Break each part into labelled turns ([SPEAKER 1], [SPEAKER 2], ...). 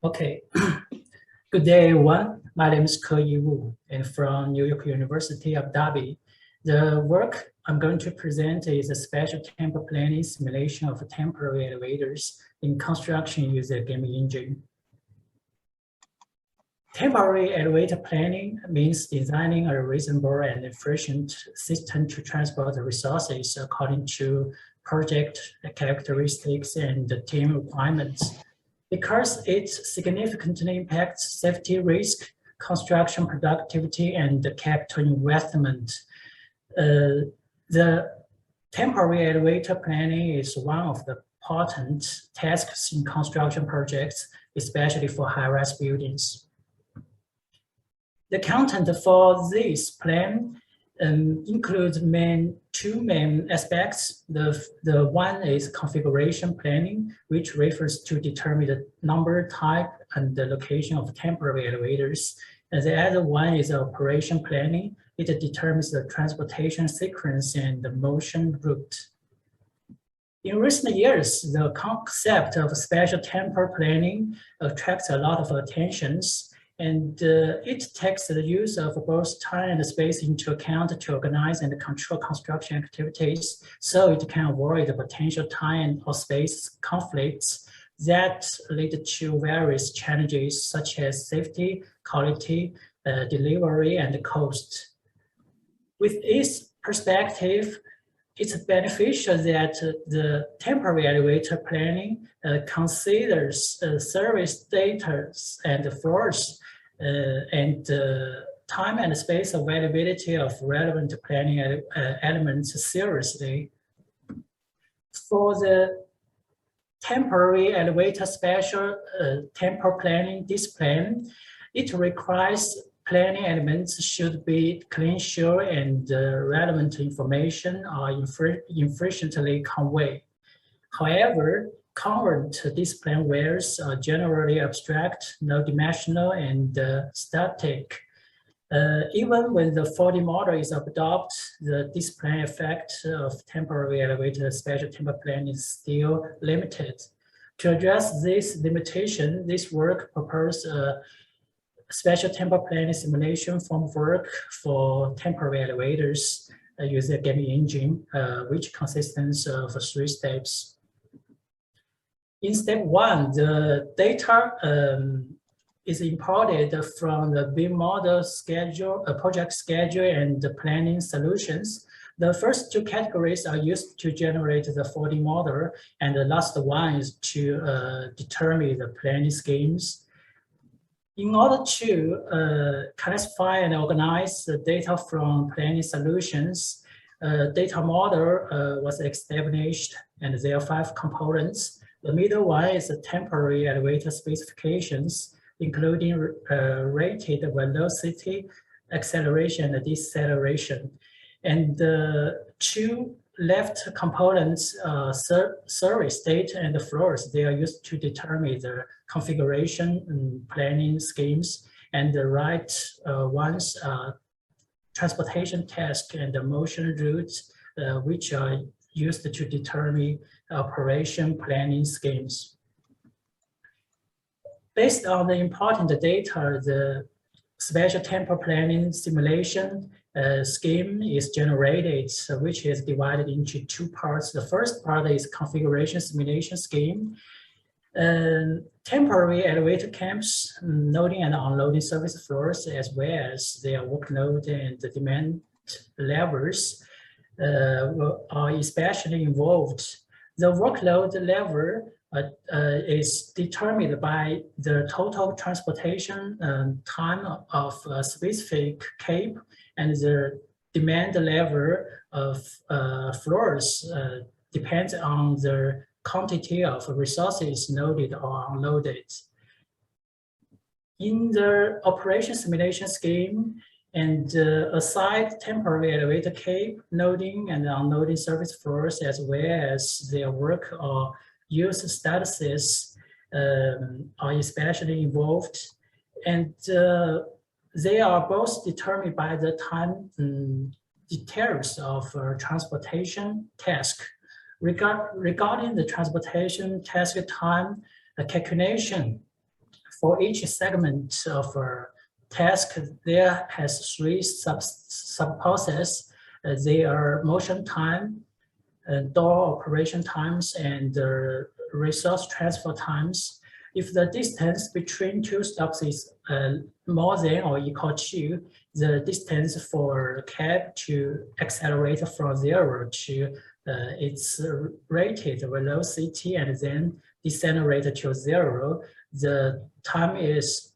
[SPEAKER 1] Okay, good day everyone. My name is Keyi and from New York University Abu Dhabi. The work I'm going to present is a spatial-temporal planning simulation of temporary elevators in construction using a game engine. Temporary elevator planning means designing a reasonable and efficient system to transport the resources according to project characteristics and team requirements. Because it significantly impacts safety risk, construction productivity, and capital investment. The temporary elevator planning is one of the important tasks in construction projects, especially for high-rise buildings. The content for this plan includes two main aspects. The one is configuration planning, which refers to determine the number, type, and the location of temporary elevators. And the other one is operation planning. It determines the transportation sequence and the motion route. In recent years, the concept of spatial-temporal planning attracts a lot of attention. And it takes the use of both time and space into account to organize and control construction activities, so it can avoid the potential time or space conflicts that lead to various challenges such as safety, quality, delivery, and cost. With this perspective, it's beneficial that the temporary elevator planning considers service data and floors and time and space availability of relevant planning elements seriously. For the temporary elevator spatial temporal planning discipline, it requires planning elements should be clean, sure, and relevant information are efficiently conveyed. However, current discipline wares are generally abstract, no-dimensional, and static. Even when the 4D model is adopted, the discipline effect of temporary elevator spatial temporal planning is still limited. To address this limitation, this work proposes a spatial temporal planning simulation framework for temporary elevators using a game engine, which consists of 3 steps. In step 1, the data is imported from the BIM model schedule, project schedule, and the planning solutions. The first 2 categories are used to generate the 4D model, and the last one is to determine the planning schemes. In order to classify and organize the data from planning solutions, data model was established, and there are 5 components. The middle one is the temporary elevator specifications, including rated velocity, acceleration, and deceleration. And the 2 left components, service data and the floors, they are used to determine the configuration and planning schemes. And the right ones are transportation task and the motion routes, which are used to determine operation planning schemes. Based on the important data, the spatial temporal planning simulation scheme is generated, which is divided into 2 parts. The first part is configuration simulation scheme. Temporary elevator camps, loading and unloading service floors, as well as their workload and the demand levels are especially involved. The workload level is determined by the total transportation time of a specific cape, and the demand level of floors depends on the quantity of resources loaded or unloaded. In the operation simulation scheme, and aside temporary elevator cape, loading and unloading service floors, as well as their work or use statuses are especially involved. And they are both determined by the time details of transportation task. Regarding the transportation task time calculation for each segment of a task, there has 3 sub-processes. They are motion time, door operation times, and resource transfer times. If the distance between 2 stops is more than or equal to the distance for cab to accelerate from 0 to its rated velocity and then decelerate to 0, the time is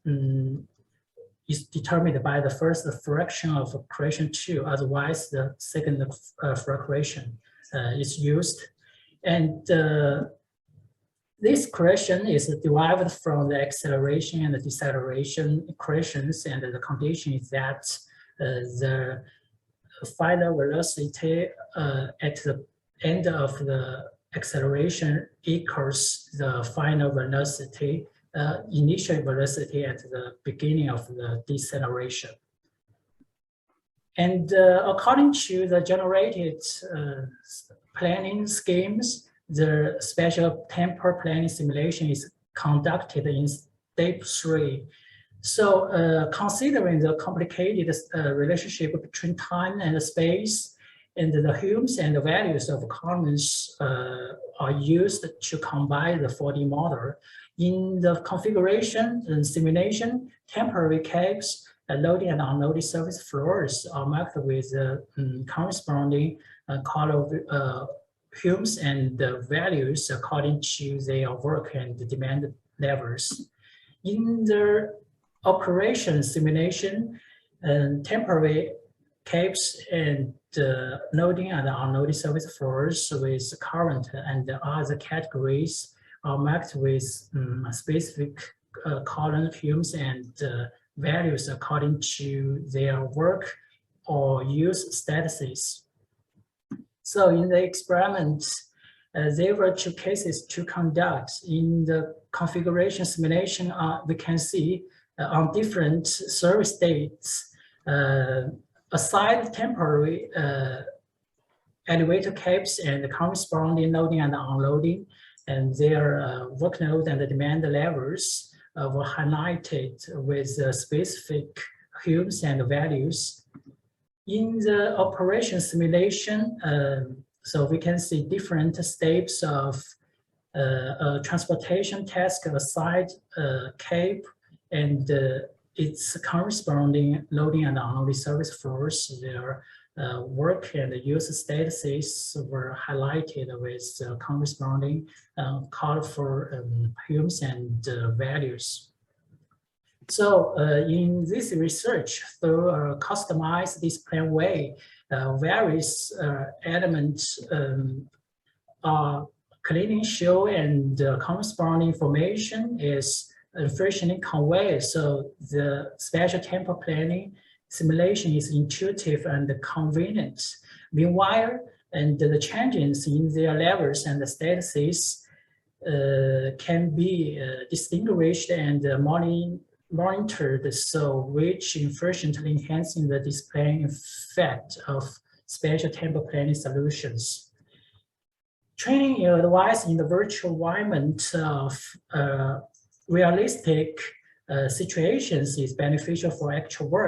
[SPEAKER 1] determined by the first fraction of equation 2. Otherwise, the second fraction is used. And this equation is derived from the acceleration and the deceleration equations, and the condition is that the final velocity at the end of the acceleration equals the final velocity, initial velocity at the beginning of the deceleration. And according to the generated planning schemes, the spatial-temporal planning simulation is conducted in step 3. So considering the complicated relationship between time and space, and the Humes and the values of columns are used to combine the 4D model. In the configuration and simulation, temporary cabs, loading and unloading service floors are marked with corresponding color Humes and the values according to their work and demand levels. In the operation simulation, temporary cabs and loading and unloading service floors with current and other categories are marked with specific column Humes and values according to their work or use statuses. So in the experiment, there were 2 cases to conduct. In the configuration simulation, we can see on different service dates, aside temporary elevator cabs and the corresponding loading and unloading, and their workload and the demand levels were highlighted with specific Humes and values. In the operation simulation, so we can see different steps of transportation task aside cab and its corresponding loading and unloading service floors. Their work and use statuses were highlighted with corresponding colorful Humes and values. So in this research, through a customized display way, various elements are clearly shown, and corresponding information is efficiently conveyed. So the spatial-temporal planning simulation is intuitive and convenient. Meanwhile, and the changes in their levels and the statuses can be distinguished and monitored, so which efficiently enhancing the display effect of spatial-temporal planning solutions. Training advice in the virtual environment of realistic situations is beneficial for actual work.